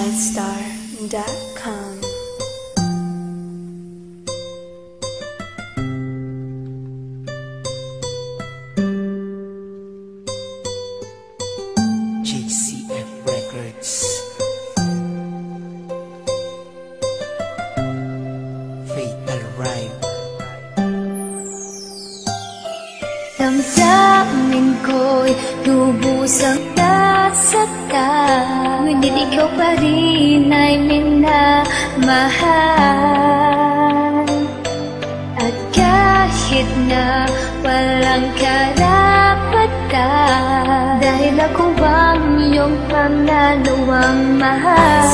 Alstar.com. JCF Records. Fatal Rhyme. Damdamin ko'y lubos ang nasakta, ngunit ikaw pa rin ay minamahal. At kahit na walang karapatan, dahil ako ang iyong pangalawang mahal,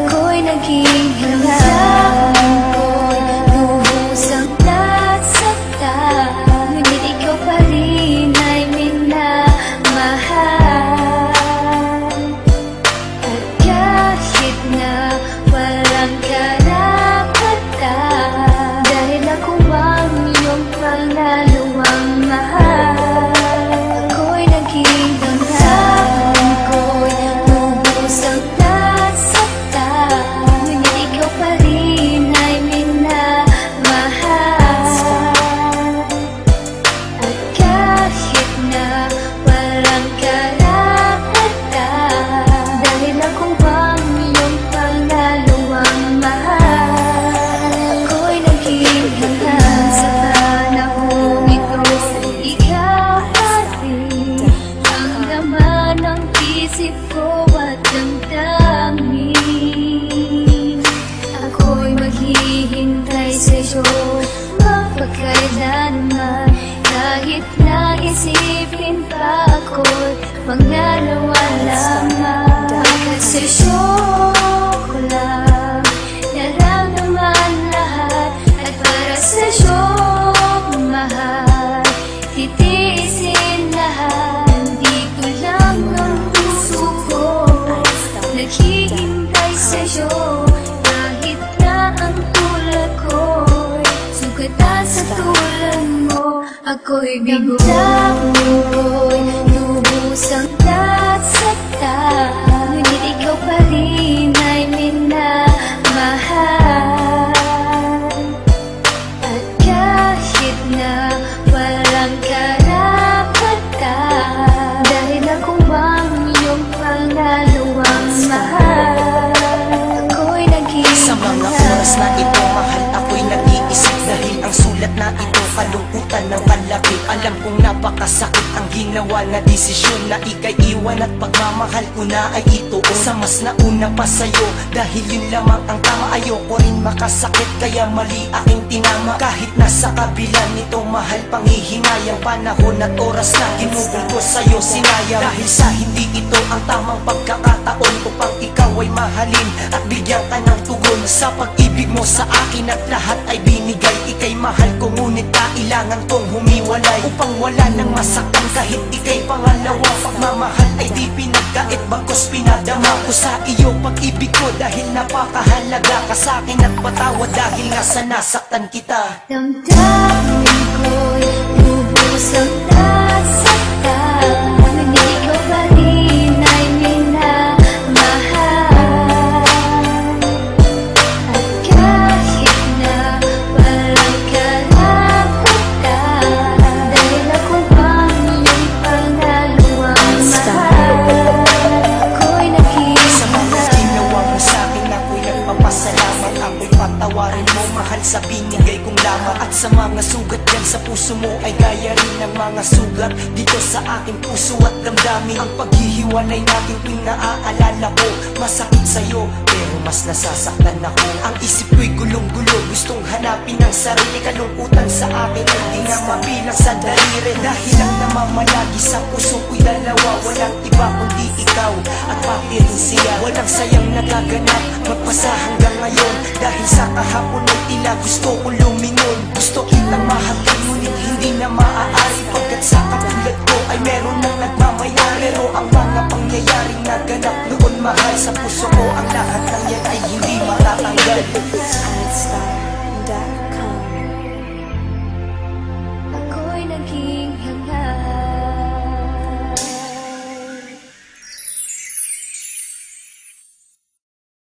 ako'y naging damdamin ko'y lubos ang nasakta, ngunit ikaw pa rin ay minamahal. At kahit na walang karapatan, dahil ako ang iyong pangalawang mahal, ako'y naging damdamin ko'y lubos ang nasakta, ngunit ikaw pa rin ay minamahal. At kahit na walang karapatan, dahil ako ang iyong pangalawang mahal, ako'y naging hanggang sa panahong ito. Ikaw pa rin ang laman ng isip ko at damdamin. Ako'y maghihintay sa'yo mapagkailanman, kahit na isipin pa ako'y pangalawa lamang. Sa'yo ko lang naramdaman lahat, at para sa'yo mahal, titiisin lahat. Nandito lang ang puso ko, naghihintay sa'yo, kahit na ang tulad ko'y sugatan sa tulad mo. Ako'y bigo, damdamin ko'y lubos ang nasakta, ngunit ikaw pa rin ay minamahal. At kahit na walang karapatan, dahil ako ang iyong pangalawang mahal, ako'y naging Sa mga oras na ito, mahal, ako'y nag-iisip, dahil ang sulat na ito kalungkutan ng kalapit. Alam kong napakasakit ang ginawa na desisyon, na ika'y iwan at pagmamahal ko na ay ito sa mas nauna pa sa'yo, dahil yun lamang ang tama. Ayoko rin makasakit, kaya mali aking tinama. Kahit nasa kabila nito, mahal, panghihinayang panahon at oras na ginugol ko sa'yo sinayang, dahil sa hindi ito ang tamang pagkakataon upang ikaw ay mahalin at bigyan ka ng tugon sa pag-ibig mo sa akin, at lahat ay binigay. Ika'y mahal ko, ngunit kailangan kong humiwalay upang wala nang masaktan. Kahit ika'y pangalawa, pagmamahal ay di pinagkait, bagkus pinadama ko sa iyo pag-ibig ko, dahil napakahalaga ka sa akin. At patawad dahil nga sa nasaktan kita. damdamin ko'y lubos ang nasakta, ngunit ikaw pa rin ay minamahal. At kahit na walang karapatan, dahil ako ang iyong pangalawang mahal, ako'y naging Sa mga ginawa mo sa akin, ako'y nagpapasalamat. Ako'y patawarin mo, mahal, sa binigay kong lamat. At sa mga sugat dyan sa puso mo ay gaya rin ng mga sugat dito sa aking puso at damdamin. Ang paghihiwalay natin tuwing naaalala ko, masakit sa'yo, pero mas nasasaktan ako. Ang isip ko'y gulong-gulo, gustong hanapin ang sarili. Kalungkutan sa akin ay di na mabilang sa daliri, dahil ang namamalagi sa puso ko'y dalawa, walang iba kundi ikaw at pati rin siya. Walang sayang nagaganap, magpasa hanggang ngayon, dahil sa kahapon ay tila gusto ko lumingon. Gusto kitang mahatid, ngunit hindi na maaari, pagkat sa katulad ko ay meron nang nagmamayari. Pero ang mga pangyayaring naganap noon, mahal, sa puso ko ang lahat ng yan ay hindi matatanggal.